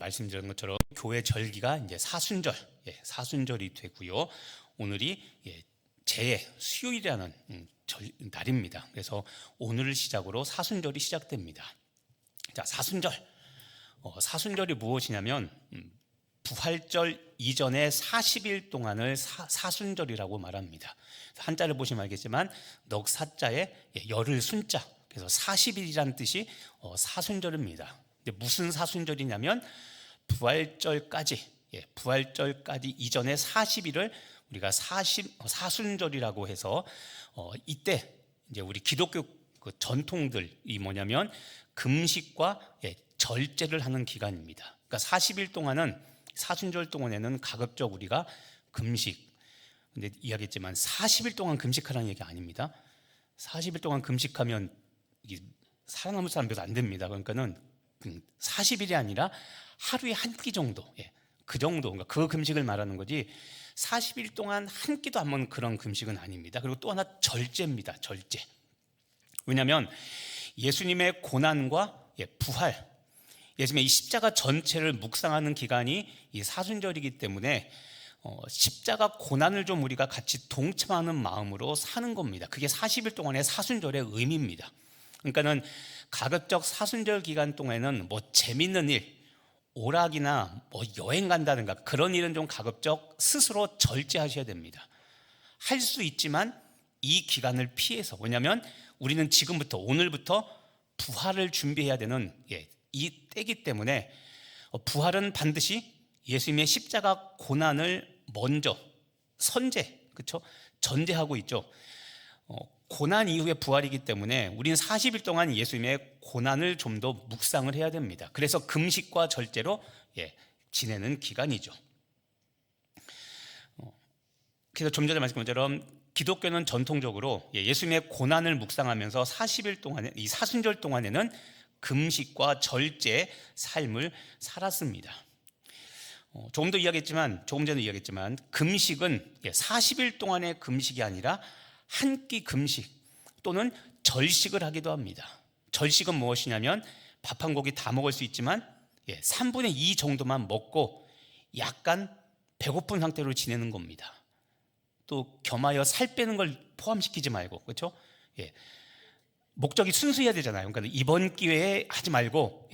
말씀드린 것처럼 교회 절기가 이제 사순절, 사순절이 되고요. 오늘이 제 수요일이라는 날입니다. 그래서 오늘을 시작으로 사순절이 시작됩니다. 자, 사순절. 사순절이 무엇이냐면 부활절 이전의 40일 동안을 사순절이라고 말합니다. 한자를 보시면 알겠지만 넉사자에 열을 순자, 그래서 40일이라는 뜻이 사순절입니다. 근데 무슨 사순절이냐면 부활절까지 이전의 40일을 우리가 사순절이라고 해서 이때 이제 우리 기독교 그 전통들이 뭐냐면 금식과 절제를 하는 기간입니다. 그러니까 40일 동안은 사순절 동안에는 가급적 우리가 금식, 근데 이야기했지만 40일 동안 금식하라는 얘기 아닙니다. 40일 동안 금식하면 살아남을 사람 별로 안 됩니다. 그러니까는 40일이 아니라 하루에 한 끼 정도, 그 정도, 그러니까 그 금식을 말하는 거지 40일 동안 한 끼도 안 먹는 그런 금식은 아닙니다. 그리고 또 하나 절제입니다. 절제. 왜냐하면 예수님의 고난과 부활, 예수님의 이 십자가 전체를 묵상하는 기간이 이 사순절이기 때문에 십자가 고난을 좀 우리가 같이 동참하는 마음으로 사는 겁니다. 그게 40일 동안의 사순절의 의미입니다. 그러니까는 가급적 사순절 기간 동안에는 뭐 재밌는 일, 오락이나 뭐 여행 간다든가 그런 일은 좀 가급적 스스로 절제하셔야 됩니다. 할 수 있지만 이 기간을 피해서, 왜냐하면 우리는 지금부터 오늘부터 부활을 준비해야 되는 이 때이기 때문에 부활은 반드시 예수님의 십자가 고난을 먼저 그렇죠? 전제하고 있죠. 고난 이후의 부활이기 때문에 우리는 40일 동안 예수님의 고난을 좀 더 묵상을 해야 됩니다. 그래서 금식과 절제로 지내는 기간이죠. 그래서 좀 전에 말씀드린 것처럼 기독교는 전통적으로 예수님의 고난을 묵상하면서 40일 동안에, 이 사순절 동안에는 금식과 절제의 삶을 살았습니다. 조금 전에 이야기했지만 금식은 40일 동안의 금식이 아니라 한 끼 금식 또는 절식을 하기도 합니다. 절식은 무엇이냐면 밥 한 고기 다 먹을 수 있지만 3분의 2 정도만 먹고 약간 배고픈 상태로 지내는 겁니다. 또 겸하여 살 빼는 걸 포함시키지 말고, 그렇죠? 목적이 순수해야 되잖아요. 그러니까 이번 기회에 하지 말고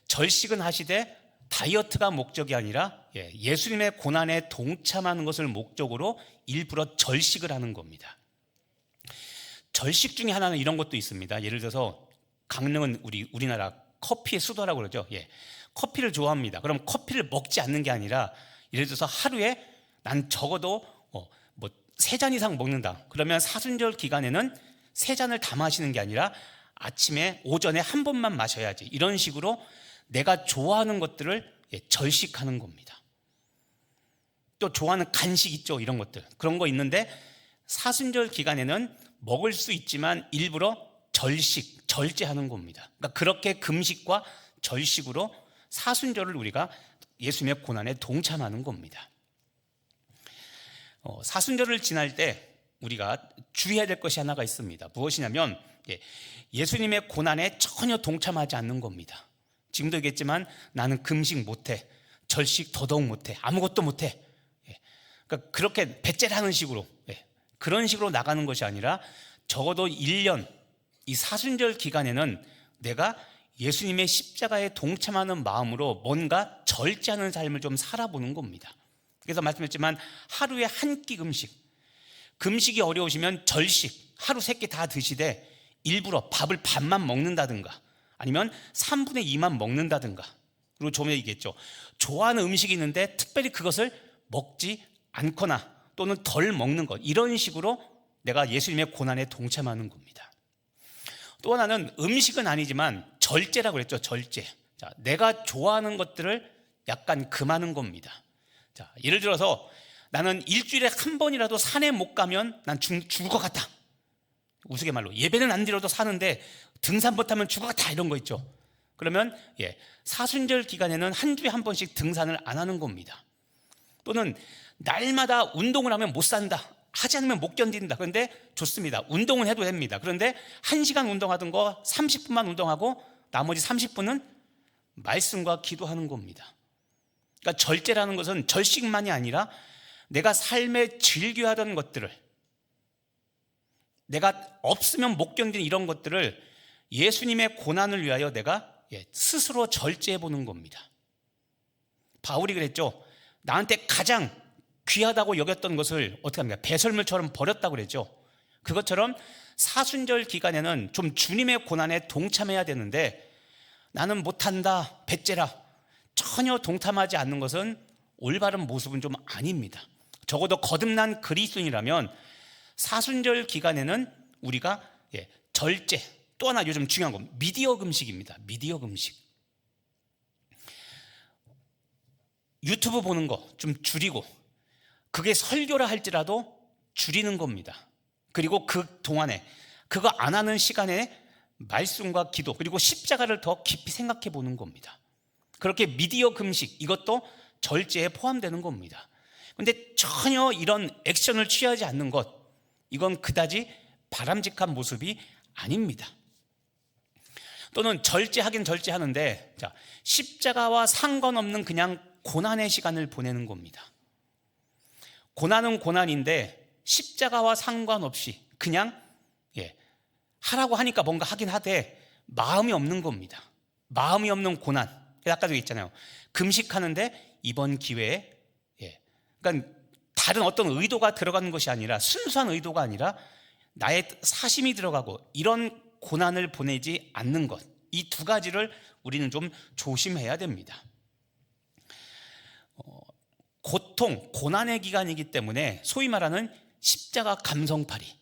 절식은 하시되 다이어트가 목적이 아니라 예수님의 고난에 동참하는 것을 목적으로 일부러 절식을 하는 겁니다. 절식 중에 하나는 이런 것도 있습니다. 예를 들어서 강릉은 우리나라 커피의 수도라고 그러죠. 커피를 좋아합니다. 그럼 커피를 먹지 않는 게 아니라 예를 들어서 하루에 난 적어도 3잔 이상 먹는다. 그러면 사순절 기간에는 3잔을 다 마시는 게 아니라 아침에 오전에 한 번만 마셔야지. 이런 식으로 내가 좋아하는 것들을 절식하는 겁니다. 또 좋아하는 간식 있죠. 이런 것들. 그런 거 있는데 사순절 기간에는 먹을 수 있지만 일부러 절제하는 겁니다. 그러니까 그렇게 금식과 절식으로 사순절을 우리가 예수님의 고난에 동참하는 겁니다. 사순절을 지날 때 우리가 주의해야 될 것이 하나가 있습니다. 무엇이냐면 예수님의 고난에 전혀 동참하지 않는 겁니다. 지금도 얘기했지만 나는 금식 못해, 절식 더더욱 못해, 아무것도 못해. 그러니까 그렇게 배째라는 식으로 그런 식으로 나가는 것이 아니라 적어도 1년 이 사순절 기간에는 내가 예수님의 십자가에 동참하는 마음으로 뭔가 절제하는 삶을 좀 살아보는 겁니다. 그래서 말씀했지만 하루에 한 끼 금식이 어려우시면 절식, 하루 3끼 다 드시되 일부러 밥을 반만 먹는다든가 아니면 3분의 2만 먹는다든가, 그리고 조금 전에 얘기했죠. 좋아하는 음식이 있는데 특별히 그것을 먹지 않거나 또는 덜 먹는 것, 이런 식으로 내가 예수님의 고난에 동참하는 겁니다. 또 하나는 음식은 아니지만 절제라고 그랬죠. 절제. 자, 내가 좋아하는 것들을 약간 금하는 겁니다. 자, 예를 들어서 나는 일주일에 한 번이라도 산에 못 가면 난 죽을 것 같다. 우스갯말로 예배는 안 드려도 사는데 등산 못하면 죽을 것 같다, 이런 거 있죠. 그러면 사순절 기간에는 한 주에 한 번씩 등산을 안 하는 겁니다. 또는 날마다 운동을 하면 못 산다, 하지 않으면 못 견딘다. 그런데 좋습니다. 운동은 해도 됩니다. 그런데 1시간 운동하던 거 30분만 운동하고 나머지 30분은 말씀과 기도하는 겁니다. 그러니까 절제라는 것은 절식만이 아니라 내가 삶에 즐겨하던 것들을, 내가 없으면 못 견디는 이런 것들을 예수님의 고난을 위하여 내가 스스로 절제해 보는 겁니다. 바울이 그랬죠. 나한테 가장 귀하다고 여겼던 것을 어떻게 합니까? 배설물처럼 버렸다고 그랬죠. 그것처럼 사순절 기간에는 좀 주님의 고난에 동참해야 되는데 나는 못한다, 배째라, 전혀 동참하지 않는 것은 올바른 모습은 좀 아닙니다. 적어도 거듭난 그리스도인이라면 사순절 기간에는 우리가 절제, 또 하나 요즘 중요한 건 미디어 금식입니다. 미디어 금식. 유튜브 보는 거 좀 줄이고, 그게 설교라 할지라도 줄이는 겁니다. 그리고 그 동안에 그거 안 하는 시간에 말씀과 기도, 그리고 십자가를 더 깊이 생각해 보는 겁니다. 그렇게 미디어 금식, 이것도 절제에 포함되는 겁니다. 그런데 전혀 이런 액션을 취하지 않는 것, 이건 그다지 바람직한 모습이 아닙니다. 또는 절제하긴 절제하는데, 자, 십자가와 상관없는 그냥 고난의 시간을 보내는 겁니다. 고난은 고난인데 십자가와 상관없이 그냥 하라고 하니까 뭔가 하긴 하되 마음이 없는 겁니다. 마음이 없는 고난. 아까도 있잖아요. 금식하는데 이번 기회에, 그러니까 다른 어떤 의도가 들어가는 것이 아니라, 순수한 의도가 아니라 나의 사심이 들어가고 이런 고난을 보내지 않는 것, 이 두 가지를 우리는 좀 조심해야 됩니다. 고통, 고난의 기간이기 때문에 소위 말하는 십자가 감성팔이,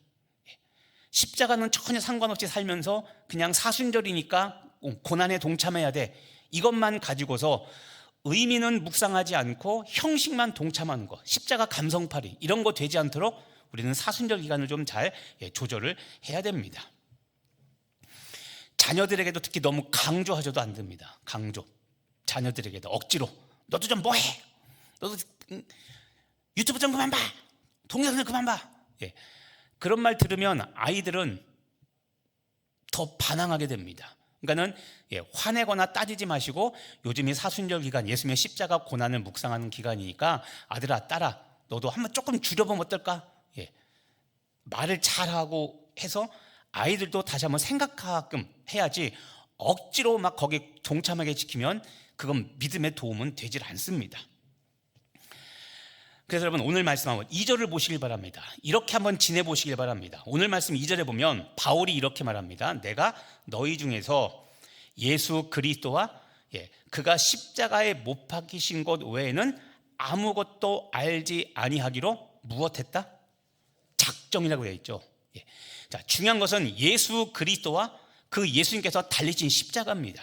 십자가는 전혀 상관없이 살면서 그냥 사순절이니까 고난에 동참해야 돼, 이것만 가지고서 의미는 묵상하지 않고 형식만 동참하는 것, 십자가 감성팔이, 이런 거 되지 않도록 우리는 사순절 기간을 좀 잘 조절을 해야 됩니다. 자녀들에게도 특히 너무 강조하셔도 안 됩니다. 강조. 자녀들에게도 억지로 너도 좀 뭐해, 너도 유튜브 좀 그만 봐, 동영상 그만 봐, 그런 말 들으면 아이들은 더 반항하게 됩니다. 그러니까는 화내거나 따지지 마시고, 요즘이 사순절 기간, 예수님의 십자가 고난을 묵상하는 기간이니까 아들아, 딸아, 너도 한번 조금 줄여보면 어떨까? 말을 잘하고 해서 아이들도 다시 한번 생각하게끔 해야지, 억지로 막 거기 동참하게 시키면 그건 믿음의 도움은 되질 않습니다. 그래서 여러분, 오늘 말씀 한번 2절을 보시길 바랍니다. 이렇게 한번 지내보시길 바랍니다. 오늘 말씀 2절에 보면 바울이 이렇게 말합니다. 내가 너희 중에서 예수 그리스도와 그가 십자가에 못 박히신 것 외에는 아무것도 알지 아니하기로 무엇했다? 작정이라고 되어 있죠. 자, 중요한 것은 예수 그리스도와 그 예수님께서 달리신 십자가입니다.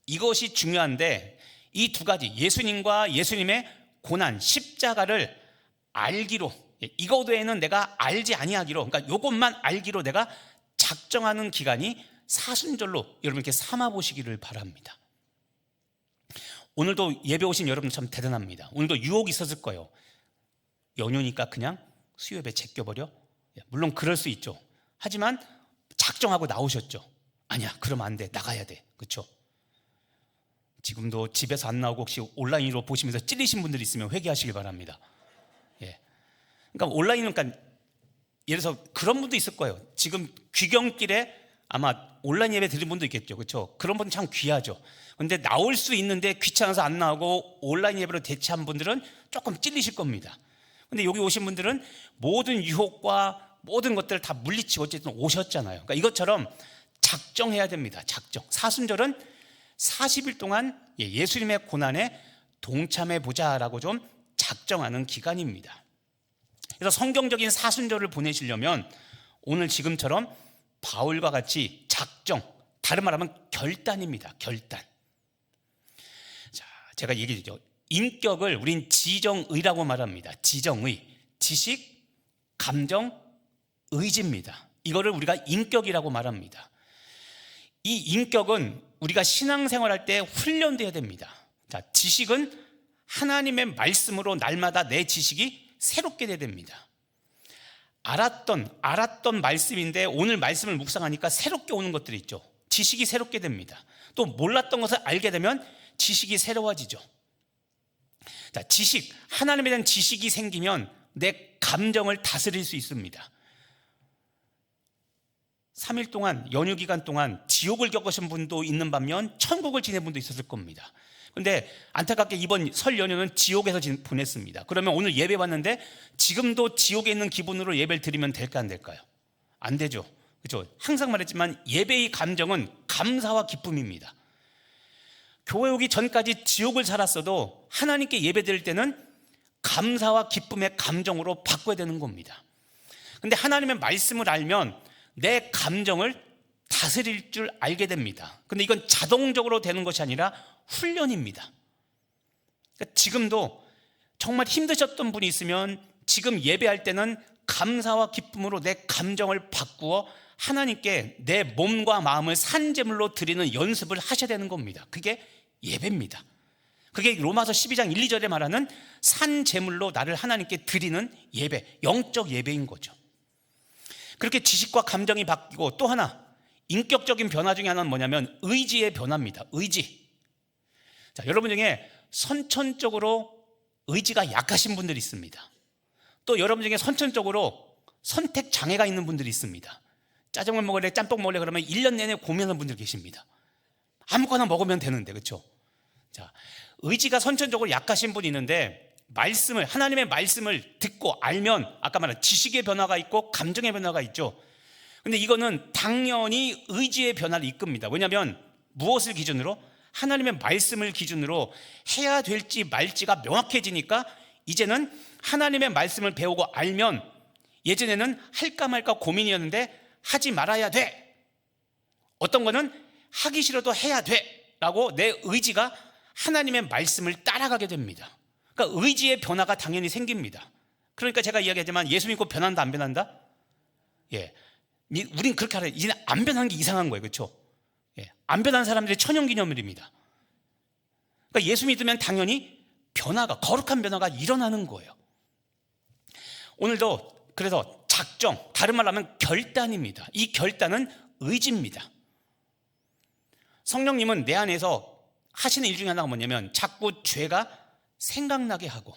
이것이 중요한데, 이 두 가지, 예수님과 예수님의 고난, 십자가를 알기로, 이것 외에는 내가 알지 아니하기로, 그러니까 이것만 알기로 내가 작정하는 기간이 사순절로 여러분 이렇게 삼아 보시기를 바랍니다. 오늘도 예배 오신 여러분 참 대단합니다. 오늘도 유혹이 있었을 거예요. 연휴니까 그냥 수요 예배 제껴버려? 물론 그럴 수 있죠. 하지만 작정하고 나오셨죠. 아니야, 그러면 안 돼, 나가야 돼. 그렇죠? 지금도 집에서 안 나오고 혹시 온라인으로 보시면서 찔리신 분들이 있으면 회개하시길 바랍니다. 그러니까 온라인은, 그러니까 예를 들어서 그런 분도 있을 거예요. 지금 귀경길에 아마 온라인 예배 드린 분도 있겠죠. 그렇죠? 그런 분 참 귀하죠. 그런데 나올 수 있는데 귀찮아서 안 나오고 온라인 예배로 대체한 분들은 조금 찔리실 겁니다. 근데 여기 오신 분들은 모든 유혹과 모든 것들을 다 물리치고 어쨌든 오셨잖아요. 그러니까 이것처럼 작정해야 됩니다. 작정. 사순절은 40일 동안 예수님의 고난에 동참해 보자라고 좀 작정하는 기간입니다. 그래서 성경적인 사순절을 보내시려면 오늘 지금처럼 바울과 같이 작정, 다른 말하면 결단입니다. 결단. 자, 제가 얘기했죠. 인격을 우린 지정의라고 말합니다. 지정의. 지식, 감정, 의지입니다. 이거를 우리가 인격이라고 말합니다. 이 인격은 우리가 신앙생활할 때 훈련돼야 됩니다. 자, 지식은 하나님의 말씀으로 날마다 내 지식이 새롭게 돼야 됩니다. 알았던 말씀인데 오늘 말씀을 묵상하니까 새롭게 오는 것들이 있죠. 지식이 새롭게 됩니다. 또 몰랐던 것을 알게 되면 지식이 새로워지죠. 자, 지식, 하나님에 대한 지식이 생기면 내 감정을 다스릴 수 있습니다. 3일 동안, 연휴 기간 동안 지옥을 겪으신 분도 있는 반면 천국을 지낸 분도 있었을 겁니다. 근데 안타깝게 이번 설 연휴는 지옥에서 보냈습니다. 그러면 오늘 예배 왔는데 지금도 지옥에 있는 기분으로 예배를 드리면 될까 안 될까요? 안 되죠. 그렇죠? 항상 말했지만 예배의 감정은 감사와 기쁨입니다. 교회 오기 전까지 지옥을 살았어도 하나님께 예배 드릴 때는 감사와 기쁨의 감정으로 바꿔야 되는 겁니다. 근데 하나님의 말씀을 알면 내 감정을 다스릴 줄 알게 됩니다. 근데 이건 자동적으로 되는 것이 아니라 훈련입니다. 그러니까 지금도 정말 힘드셨던 분이 있으면 지금 예배할 때는 감사와 기쁨으로 내 감정을 바꾸어 하나님께 내 몸과 마음을 산제물로 드리는 연습을 하셔야 되는 겁니다. 그게 예배입니다. 그게 로마서 12장 1, 2절에 말하는 산제물로 나를 하나님께 드리는 예배, 영적 예배인 거죠. 그렇게 지식과 감정이 바뀌고 또 하나 인격적인 변화 중에 하나는 뭐냐면 의지의 변화입니다. 의지. 자, 여러분 중에 선천적으로 의지가 약하신 분들이 있습니다. 또 여러분 중에 선천적으로 선택 장애가 있는 분들이 있습니다. 짜장면 먹을래, 짬뽕 먹을래 그러면 1년 내내 고민하는 분들 계십니다. 아무거나 먹으면 되는데, 그렇죠? 자, 의지가 선천적으로 약하신 분이 있는데 하나님의 말씀을 듣고 알면 아까 말한 지식의 변화가 있고 감정의 변화가 있죠. 근데 이거는 당연히 의지의 변화를 이끕니다. 왜냐하면 무엇을 기준으로? 하나님의 말씀을 기준으로 해야 될지 말지가 명확해지니까 이제는 하나님의 말씀을 배우고 알면 예전에는 할까 말까 고민이었는데 하지 말아야 돼. 어떤 거는 하기 싫어도 해야 돼 라고 내 의지가 하나님의 말씀을 따라가게 됩니다. 그러니까 의지의 변화가 당연히 생깁니다. 그러니까 제가 이야기하지만 예수 믿고 변한다 안 변한다? 예, 우린 그렇게 알아요. 이제 안 변하는 게 이상한 거예요. 그렇죠? 예, 안 변한 사람들이 천연기념일입니다. 그러니까 예수 믿으면 당연히 변화가, 거룩한 변화가 일어나는 거예요. 오늘도 그래서 작정, 다른 말로 하면 결단입니다. 이 결단은 의지입니다. 성령님은 내 안에서 하시는 일 중에 하나가 뭐냐면 자꾸 죄가 생각나게 하고,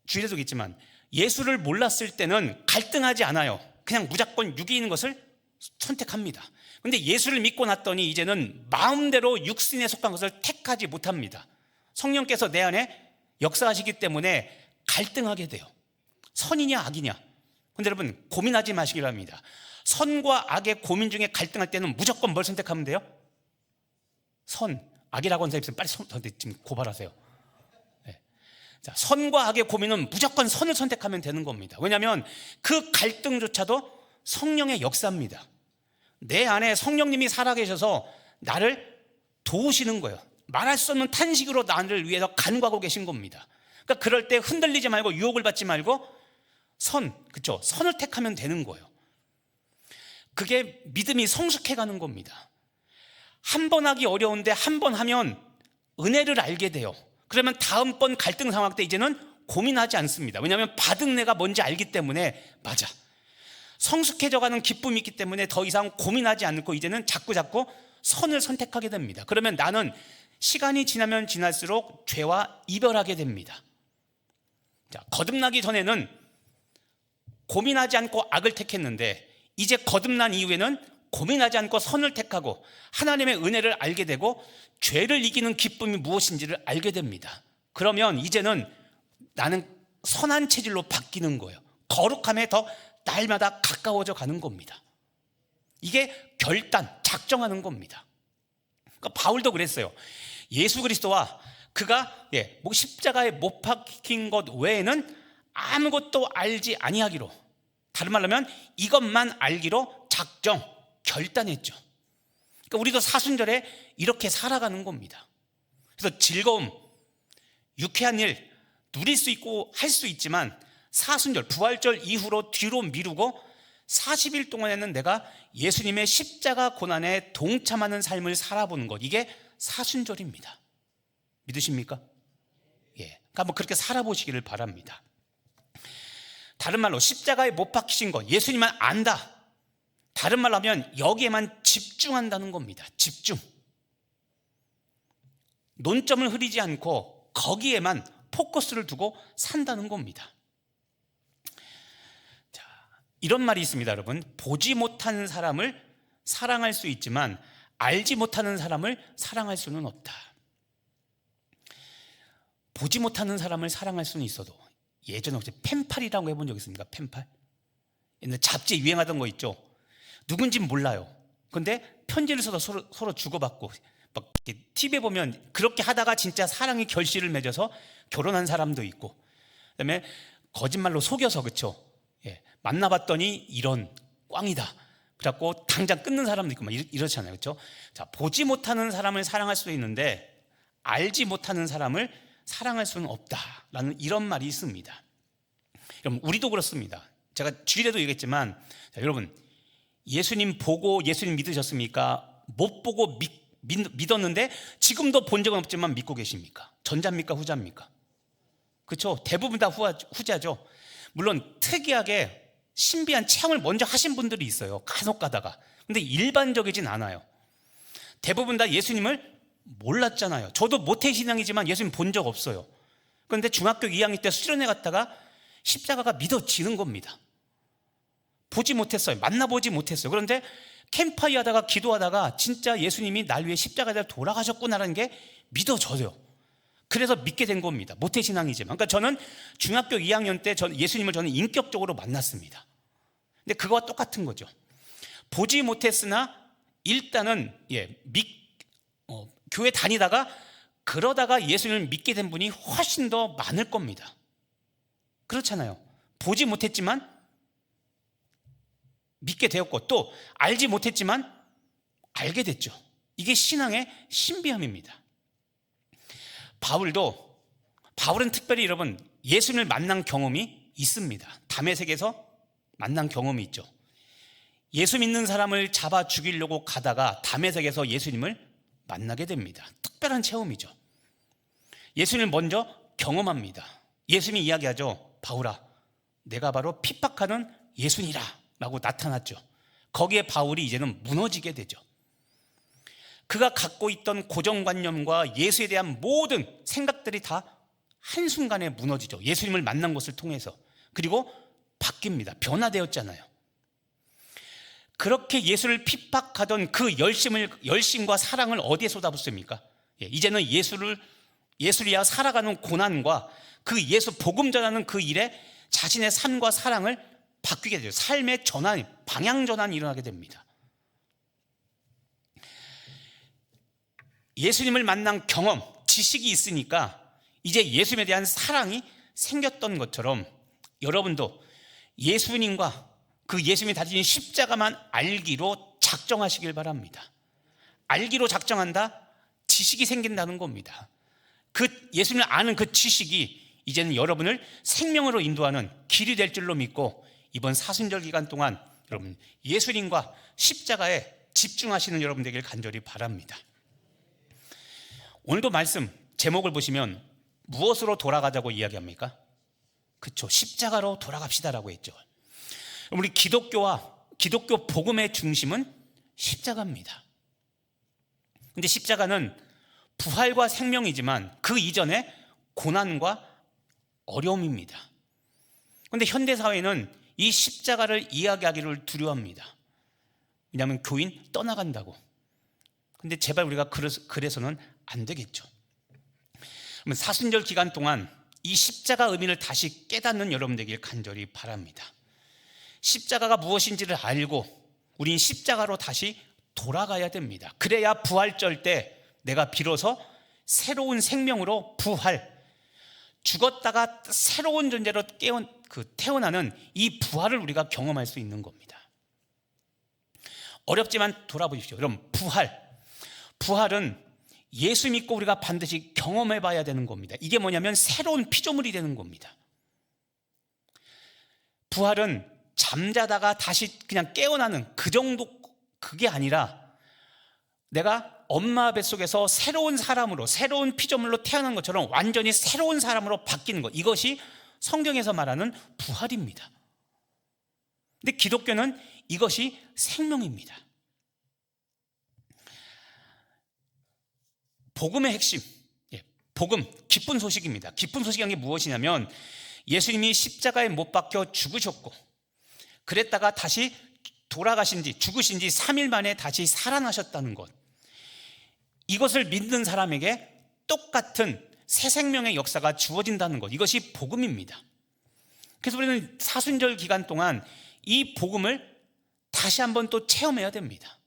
주일에도 있지만 예수를 몰랐을 때는 갈등하지 않아요. 그냥 무조건 육이 있는 것을 선택합니다. 근데 예수를 믿고 났더니 이제는 마음대로 육신에 속한 것을 택하지 못합니다. 성령께서 내 안에 역사하시기 때문에 갈등하게 돼요. 선이냐 악이냐. 근데 여러분 고민하지 마시기를 합니다. 선과 악의 고민 중에 갈등할 때는 무조건 뭘 선택하면 돼요? 선. 악이라고 하는 사람 있으면 빨리 저한테 지금 고발하세요. 네. 자, 선과 악의 고민은 무조건 선을 선택하면 되는 겁니다. 왜냐하면 그 갈등조차도 성령의 역사입니다. 내 안에 성령님이 살아계셔서 나를 도우시는 거예요. 말할 수 없는 탄식으로 나를 위해서 간구하고 계신 겁니다. 그러니까 그럴 때 흔들리지 말고 유혹을 받지 말고 그렇죠? 선을 택하면 되는 거예요. 그게 믿음이 성숙해가는 겁니다. 한 번 하기 어려운데 한 번 하면 은혜를 알게 돼요. 그러면 다음번 갈등 상황 때 이제는 고민하지 않습니다. 왜냐하면 받은 내가 뭔지 알기 때문에 맞아. 성숙해져가는 기쁨이 있기 때문에 더 이상 고민하지 않고 이제는 자꾸 선을 선택하게 됩니다. 그러면 나는 시간이 지나면 지날수록 죄와 이별하게 됩니다. 자, 거듭나기 전에는 고민하지 않고 악을 택했는데 이제 거듭난 이후에는 고민하지 않고 선을 택하고 하나님의 은혜를 알게 되고 죄를 이기는 기쁨이 무엇인지를 알게 됩니다. 그러면 이제는 나는 선한 체질로 바뀌는 거예요. 거룩함에 더 날마다 가까워져 가는 겁니다. 이게 결단, 작정하는 겁니다. 그러니까 바울도 그랬어요. 예수 그리스도와 그가 십자가에 못 박힌 것 외에는 아무것도 알지 아니하기로, 다른 말로 하면 이것만 알기로 작정, 결단했죠. 그러니까 우리도 사순절에 이렇게 살아가는 겁니다. 그래서 즐거움, 유쾌한 일 누릴 수 있고 할 수 있지만 사순절, 부활절 이후로 뒤로 미루고 40일 동안에는 내가 예수님의 십자가 고난에 동참하는 삶을 살아보는 것, 이게 사순절입니다. 믿으십니까? 예. 그러니까 한번 그렇게 살아보시기를 바랍니다. 다른 말로 십자가에 못 박히신 것, 예수님만 안다. 다른 말로 하면 여기에만 집중한다는 겁니다. 집중. 논점을 흐리지 않고 거기에만 포커스를 두고 산다는 겁니다. 자, 이런 말이 있습니다, 여러분. 보지 못하는 사람을 사랑할 수 있지만 알지 못하는 사람을 사랑할 수는 없다. 보지 못하는 사람을 사랑할 수는 있어도, 예전에 혹시 펜팔이라고 해본 적 있습니까? 펜팔? 옛날 잡지에 유행하던 거 있죠. 누군진 몰라요. 근데 편지를 써서 서로 주고받고, 막 TV에 보면 그렇게 하다가 진짜 사랑의 결실을 맺어서 결혼한 사람도 있고, 그다음에 거짓말로 속여서, 그쵸? 예, 만나봤더니 이런 꽝이다. 그래갖고 당장 끊는 사람도 있고 막 이렇잖아요, 그렇죠? 자, 보지 못하는 사람을 사랑할 수도 있는데 알지 못하는 사람을 사랑할 수는 없다라는 이런 말이 있습니다. 여러분, 우리도 그렇습니다. 제가 주일에도 얘기했지만, 자, 여러분, 예수님 보고 예수님 믿으셨습니까? 못 보고 믿었는데 지금도 본 적은 없지만 믿고 계십니까? 전자입니까? 후자입니까? 그렇죠? 대부분 다 후자죠. 물론 특이하게 신비한 체험을 먼저 하신 분들이 있어요, 간혹 가다가. 근데 일반적이진 않아요. 대부분 다 예수님을 몰랐잖아요. 저도 모태신앙이지만 예수님 본 적 없어요. 그런데 중학교 2학년 때 수련회 갔다가 십자가가 믿어지는 겁니다. 보지 못했어요. 만나보지 못했어요. 그런데 캠파이 하다가 기도하다가 진짜 예수님이 날 위해 십자가에 돌아가셨구나라는 게 믿어져요. 그래서 믿게 된 겁니다. 모태신앙이지만. 그러니까 저는 중학교 2학년 때 예수님을 저는 인격적으로 만났습니다. 근데 그거와 똑같은 거죠. 보지 못했으나 일단은 교회 다니다가 그러다가 예수님을 믿게 된 분이 훨씬 더 많을 겁니다. 그렇잖아요. 보지 못했지만 믿게 되었고, 또 알지 못했지만 알게 됐죠. 이게 신앙의 신비함입니다. 바울은 특별히 여러분 예수님을 만난 경험이 있습니다. 다메섹에서 만난 경험이 있죠. 예수 믿는 사람을 잡아 죽이려고 가다가 다메섹에서 예수님을 만나게 됩니다. 특별한 체험이죠. 예수님을 먼저 경험합니다. 예수님이 이야기하죠. 바울아, 내가 바로 핍박하는 예수니라 라고 나타났죠. 거기에 바울이 이제는 무너지게 되죠. 그가 갖고 있던 고정관념과 예수에 대한 모든 생각들이 다 한순간에 무너지죠. 예수님을 만난 것을 통해서. 그리고 바뀝니다. 변화되었잖아요. 그렇게 예수를 핍박하던 그 열심과 사랑을 어디에 쏟아붓습니까? 이제는 예수를 위하여 살아가는 고난과 그 예수 복음 전하는 그 일에 자신의 삶과 사랑을 바뀌게 되죠. 삶의 전환, 방향 전환이 일어나게 됩니다. 예수님을 만난 경험, 지식이 있으니까 이제 예수님에 대한 사랑이 생겼던 것처럼 여러분도 예수님과 그 예수님이 다진 십자가만 알기로 작정하시길 바랍니다. 알기로 작정한다? 지식이 생긴다는 겁니다. 그 예수님을 아는 그 지식이 이제는 여러분을 생명으로 인도하는 길이 될 줄로 믿고, 이번 사순절 기간 동안 여러분 예수님과 십자가에 집중하시는 여러분 되길 간절히 바랍니다. 오늘도 말씀 제목을 보시면 무엇으로 돌아가자고 이야기합니까? 그렇죠. 십자가로 돌아갑시다라고 했죠. 우리 기독교 복음의 중심은 십자가입니다. 근데 십자가는 부활과 생명이지만 그 이전에 고난과 어려움입니다. 그런데 현대사회는 이 십자가를 이야기하기를 두려워합니다. 왜냐하면 교인 떠나간다고. 근데 제발 우리가 그래서는 안 되겠죠. 사순절 기간 동안 이 십자가 의미를 다시 깨닫는 여러분 되길 간절히 바랍니다. 십자가가 무엇인지를 알고 우린 십자가로 다시 돌아가야 됩니다. 그래야 부활절 때 내가 비로소 새로운 생명으로 죽었다가 새로운 존재로 태어나는 이 부활을 우리가 경험할 수 있는 겁니다. 어렵지만 돌아보십시오. 여러분, 부활은 예수 믿고 우리가 반드시 경험해 봐야 되는 겁니다. 이게 뭐냐면 새로운 피조물이 되는 겁니다. 부활은 잠자다가 다시 그냥 깨어나는 그 정도, 그게 아니라 내가 엄마 뱃속에서 새로운 사람으로, 새로운 피조물로 태어난 것처럼 완전히 새로운 사람으로 바뀌는 것, 이것이 성경에서 말하는 부활입니다. 근데 기독교는 이것이 생명입니다. 복음의 핵심, 복음, 기쁜 소식입니다. 기쁜 소식이 게 무엇이냐면 예수님이 십자가에 못 박혀 죽으셨고 그랬다가 다시 돌아가신 지 죽으신 지 3일 만에 다시 살아나셨다는 것, 이것을 믿는 사람에게 똑같은 새 생명의 역사가 주어진다는 것, 이것이 복음입니다. 그래서 우리는 사순절 기간 동안 이 복음을 다시 한번 또 체험해야 됩니다.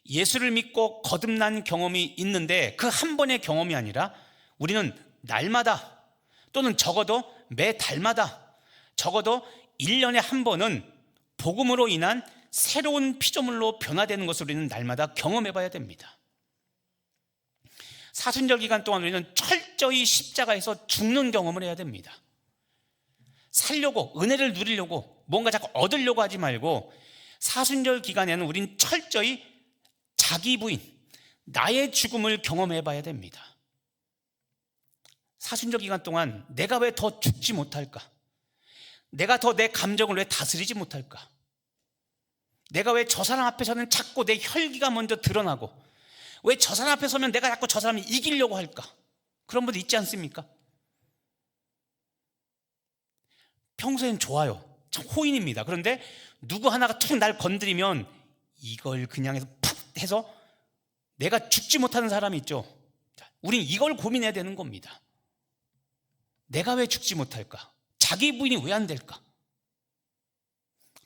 예수를 믿고 거듭난 경험이 있는데 그 한 번의 경험이 아니라 우리는 날마다 또는 적어도 매 달마다 적어도 1년에 한 번은 복음으로 인한 새로운 피조물로 변화되는 것을 우리는 날마다 경험해 봐야 됩니다. 사순절 기간 동안 우리는 철저히 십자가에서 죽는 경험을 해야 됩니다. 살려고, 은혜를 누리려고, 뭔가 자꾸 얻으려고 하지 말고 사순절 기간에는 우린 철저히 자기 부인, 나의 죽음을 경험해 봐야 됩니다. 사순절 기간 동안 내가 왜 더 죽지 못할까? 내가 더 내 감정을 왜 다스리지 못할까? 내가 왜 저 사람 앞에서는 자꾸 내 혈기가 먼저 드러나고 왜 저 사람 앞에 서면 내가 자꾸 저 사람을 이기려고 할까? 그런 분들 있지 않습니까? 평소엔 좋아요, 참 호인입니다. 그런데 누구 하나가 툭 날 건드리면 이걸 그냥 해서 푹 해서 내가 죽지 못하는 사람이 있죠. 우린 이걸 고민해야 되는 겁니다. 내가 왜 죽지 못할까? 자기 부인이 왜 안 될까?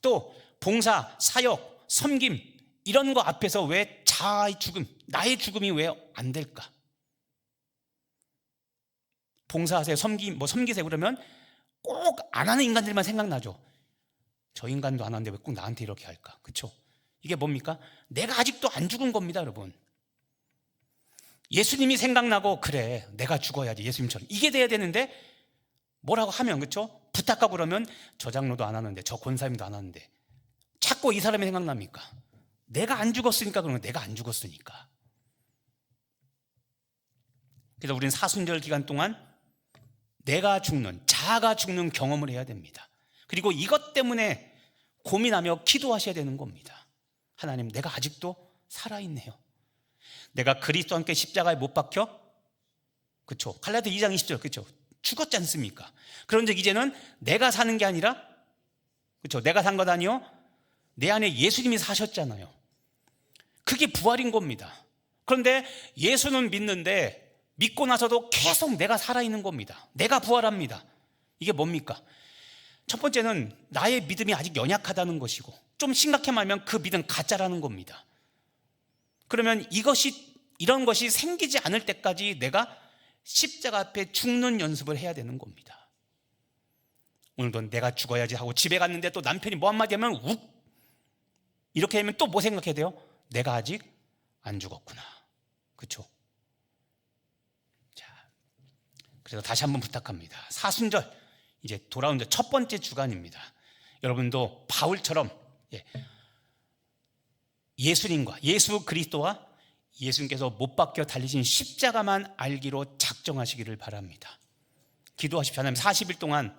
또 봉사, 사역, 섬김 이런 거 앞에서 왜 자아의 죽음, 나의 죽음이 왜 안 될까? 봉사하세요, 섬기세요 그러면 꼭 안 하는 인간들만 생각나죠. 저 인간도 안 하는데 왜 꼭 나한테 이렇게 할까? 그렇죠? 이게 뭡니까? 내가 아직도 안 죽은 겁니다, 여러분. 예수님이 생각나고 그래, 내가 죽어야지 예수님처럼 이게 돼야 되는데 뭐라고 하면, 그렇죠? 부탁하고 그러면 저 장로도 안 하는데 저 권사님도 안 하는데 자꾸 이 사람이 생각납니까? 내가 안 죽었으니까. 그러면 내가 안 죽었으니까. 그래서 우리는 사순절 기간 동안 내가 죽는, 자아가 죽는 경험을 해야 됩니다. 그리고 이것 때문에 고민하며 기도하셔야 되는 겁니다. 하나님, 내가 아직도 살아있네요. 내가 그리스도와 함께 십자가에 못 박혀, 그렇죠? 갈라디아 2장 20절, 그렇죠? 죽었지 않습니까? 그런데 이제는 내가 사는 게 아니라, 그렇죠? 내가 산 것 아니요, 내 안에 예수님이 사셨잖아요. 그게 부활인 겁니다. 그런데 예수는 믿는데 믿고 나서도 계속 내가 살아있는 겁니다. 내가 부활합니다. 이게 뭡니까? 첫 번째는 나의 믿음이 아직 연약하다는 것이고, 좀 심각해 말하면 그 믿음 가짜라는 겁니다. 그러면 이런 것이 생기지 않을 때까지 내가 십자가 앞에 죽는 연습을 해야 되는 겁니다. 오늘도 내가 죽어야지 하고 집에 갔는데 또 남편이 뭐 한마디 하면 욱, 이렇게 하면 또 뭐 생각해야 돼요? 내가 아직 안 죽었구나. 그렇죠? 자, 그래서 다시 한번 부탁합니다. 사순절 이제 돌아온 첫 번째 주간입니다. 여러분도 바울처럼 예수님과 예수 그리스도와 예수님께서 못 박혀 달리신 십자가만 알기로 작정하시기를 바랍니다. 기도하십시오. 하나님, 40일 동안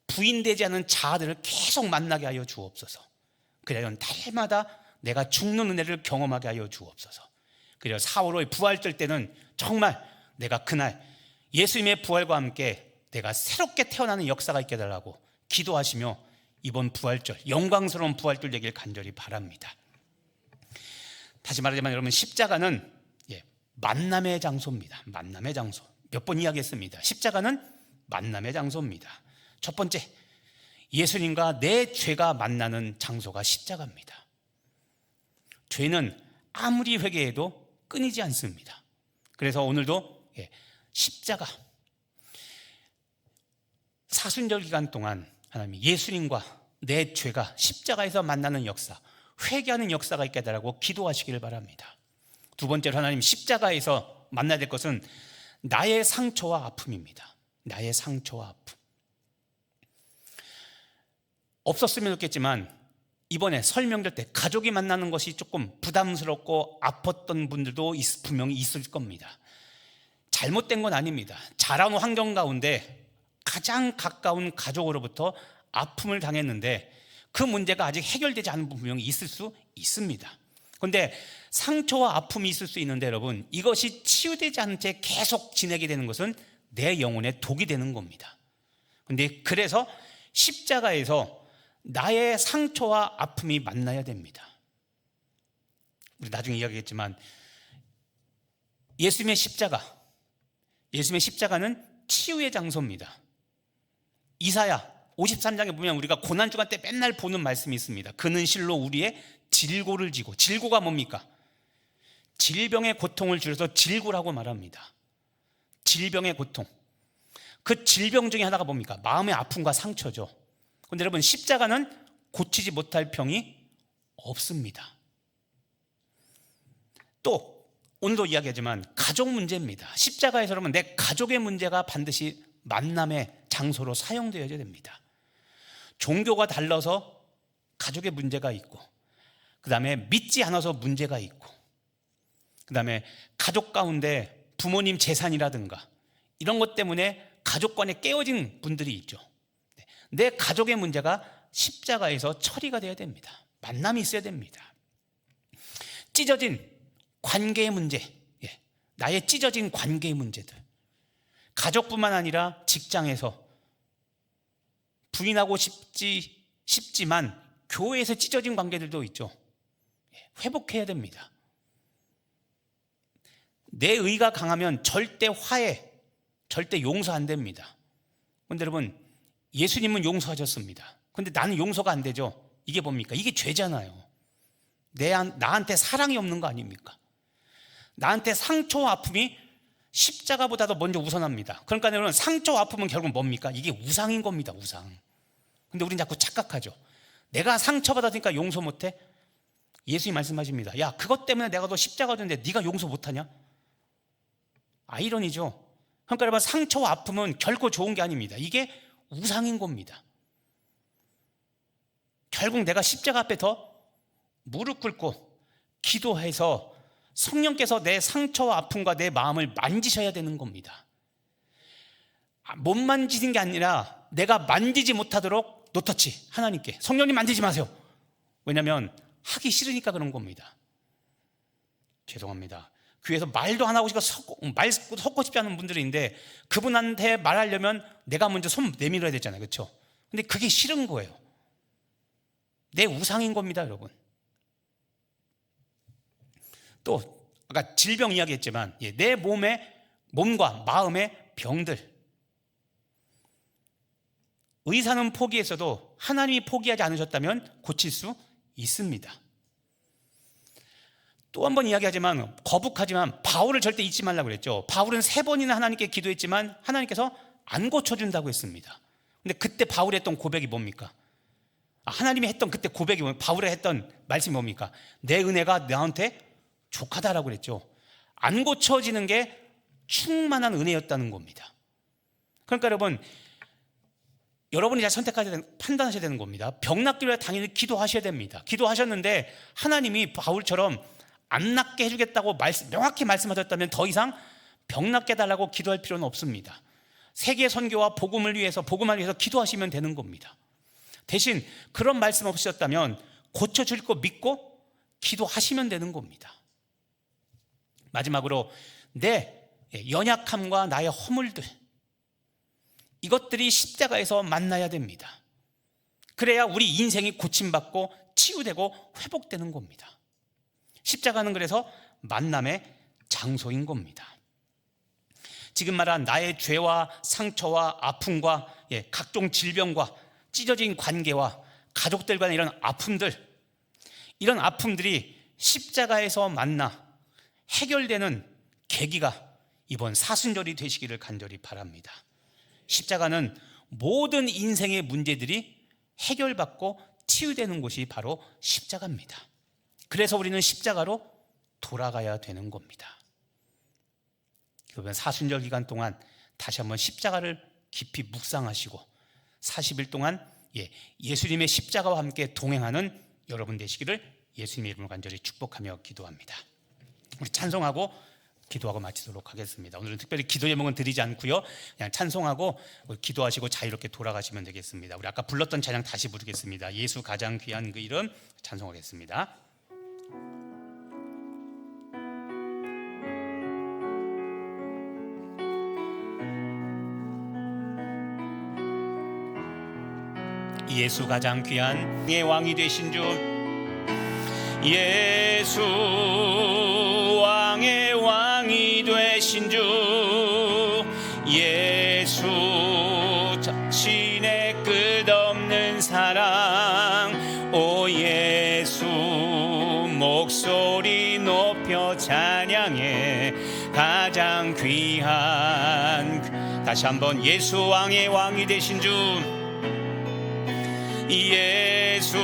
부인되지 않은 자아들을 계속 만나게 하여 주옵소서. 그래야 날마다 내가 죽는 은혜를 경험하게 하여 주옵소서. 그래야 4월 5일 부활절 때는 정말 내가 그날 예수님의 부활과 함께 내가 새롭게 태어나는 역사가 있게 해달라고 기도하시며 이번 부활절, 영광스러운 부활절 되길 간절히 바랍니다. 다시 말하지만 여러분, 십자가는 만남의 장소입니다. 만남의 장소. 몇 번 이야기했습니다. 십자가는 만남의 장소입니다. 첫 번째, 예수님과 내 죄가 만나는 장소가 십자가입니다. 죄는 아무리 회개해도 끊이지 않습니다. 그래서 오늘도 십자가, 사순절 기간 동안 하나님, 예수님과 내 죄가 십자가에서 만나는 역사, 회개하는 역사가 있게 해달라고 기도하시기를 바랍니다. 두 번째로 하나님, 십자가에서 만나야 될 것은 나의 상처와 아픔입니다. 나의 상처와 아픔. 없었으면 좋겠지만 이번에 설명될 때 가족이 만나는 것이 조금 부담스럽고 아팠던 분들도 분명히 있을 겁니다. 잘못된 건 아닙니다. 자라온 환경 가운데 가장 가까운 가족으로부터 아픔을 당했는데 그 문제가 아직 해결되지 않은 분명히 있을 수 있습니다. 그런데 상처와 아픔이 있을 수 있는데 여러분, 이것이 치유되지 않은 채 계속 지내게 되는 것은 내 영혼에 독이 되는 겁니다. 그런데 그래서 십자가에서 나의 상처와 아픔이 만나야 됩니다. 우리 나중에 이야기했지만 예수님의 십자가는 치유의 장소입니다. 이사야 53장에 보면 우리가 고난주간 때 맨날 보는 말씀이 있습니다. 그는 실로 우리의 질고를 지고, 질고가 뭡니까? 질병의 고통을 줄여서 질고라고 말합니다. 질병의 고통. 그 질병 중에 하나가 뭡니까? 마음의 아픔과 상처죠. 그런데 여러분, 십자가는 고치지 못할 병이 없습니다. 또 오늘도 이야기하지만 가족 문제입니다. 십자가에서 여러분, 내 가족의 문제가 반드시 만남의 장소로 사용되어야 됩니다. 종교가 달라서 가족의 문제가 있고, 그 다음에 믿지 않아서 문제가 있고, 그 다음에 가족 가운데 부모님 재산이라든가 이런 것 때문에 가족 간에 깨어진 분들이 있죠. 내 가족의 문제가 십자가에서 처리가 돼야 됩니다. 만남이 있어야 됩니다. 찢어진 관계의 문제, 나의 찢어진 관계의 문제들, 가족뿐만 아니라 직장에서 부인하고 싶지만 교회에서 찢어진 관계들도 있죠. 회복해야 됩니다. 내 의가 강하면 절대 화해, 절대 용서 안 됩니다. 그런데 여러분, 예수님은 용서하셨습니다. 그런데 나는 용서가 안 되죠. 이게 뭡니까? 이게 죄잖아요. 나한테 사랑이 없는 거 아닙니까? 나한테 상처와 아픔이 십자가보다도 먼저 우선합니다. 그러니까 여러분, 상처와 아픔은 결국 뭡니까? 이게 우상인 겁니다. 우상. 근데 우리는 자꾸 착각하죠. 내가 상처받았으니까 용서 못해? 예수님이 말씀하십니다. 야, 그것 때문에 내가 너 십자가 졌는데 네가 용서 못하냐? 아이러니죠. 그러니까 여러분, 상처와 아픔은 결코 좋은 게 아닙니다. 이게 우상인 겁니다. 결국 내가 십자가 앞에 더 무릎 꿇고 기도해서 성령께서 내 상처와 아픔과 내 마음을 만지셔야 되는 겁니다. 못 만지는 게 아니라 내가 만지지 못하도록 노터치, 하나님께 성령님 만지지 마세요. 왜냐하면 하기 싫으니까 그런 겁니다. 죄송합니다. 교회에서 말도 안 하고 말 섞고 싶지 않은 분들이 있는데 그분한테 말하려면 내가 먼저 손 내밀어야 되잖아요. 그렇죠? 근데 그게 싫은 거예요. 내 우상인 겁니다, 여러분. 또 아까 질병 이야기했지만 내 몸과 마음의 병들, 의사는 포기했어도 하나님이 포기하지 않으셨다면 고칠 수 있습니다. 또 한 번 이야기하지만 거북하지만 바울을 절대 잊지 말라고 그랬죠. 바울은 3번이나 하나님께 기도했지만 하나님께서 안 고쳐준다고 했습니다. 근데 그때 바울이 했던 고백이 뭡니까? 하나님이 했던 그때 고백이 뭡니까? 바울이 했던 말씀이 뭡니까? 내 은혜가 너한테 족하다라고 그랬죠. 안 고쳐지는 게 충만한 은혜였다는 겁니다. 그러니까 여러분이 잘 판단하셔야 되는 겁니다. 병 낫기를 위해 당연히 기도하셔야 됩니다. 기도하셨는데 하나님이 바울처럼 안 낫게 해주겠다고 명확히 말씀하셨다면 더 이상 병 낫게 해달라고 기도할 필요는 없습니다. 세계 선교와 복음을 위해서 기도하시면 되는 겁니다. 대신 그런 말씀 없으셨다면 고쳐줄 거 믿고 기도하시면 되는 겁니다. 마지막으로 내 연약함과 나의 허물들, 이것들이 십자가에서 만나야 됩니다. 그래야 우리 인생이 고침받고 치유되고 회복되는 겁니다. 십자가는 그래서 만남의 장소인 겁니다. 지금 말한 나의 죄와 상처와 아픔과 각종 질병과 찢어진 관계와 가족들 간의 이런 아픔들이 십자가에서 만나 해결되는 계기가 이번 사순절이 되시기를 간절히 바랍니다. 십자가는 모든 인생의 문제들이 해결받고 치유되는 곳이 바로 십자가입니다. 그래서 우리는 십자가로 돌아가야 되는 겁니다. 그러면 사순절 기간 동안 다시 한번 십자가를 깊이 묵상하시고 40일 동안 예수님의 십자가와 함께 동행하는 여러분 되시기를 예수님의 이름으로 간절히 축복하며 기도합니다. 우리 찬송하고 기도하고 마치도록 하겠습니다. 오늘은 특별히 기도 제목은 드리지 않고요, 그냥 찬송하고 기도하시고 자유롭게 돌아가시면 되겠습니다. 우리 아까 불렀던 찬양 다시 부르겠습니다. 예수 가장 귀한 그 이름 찬송하겠습니다. 예수 가장 귀한 의 왕이 되신 주, 예수 왕의 왕이 되신 주, 예수 자신의 끝없는 사랑, 오 예수 목소리 높여 찬양해. 가장 귀한, 다시 한번 예수 왕의 왕이 되신 주, 예수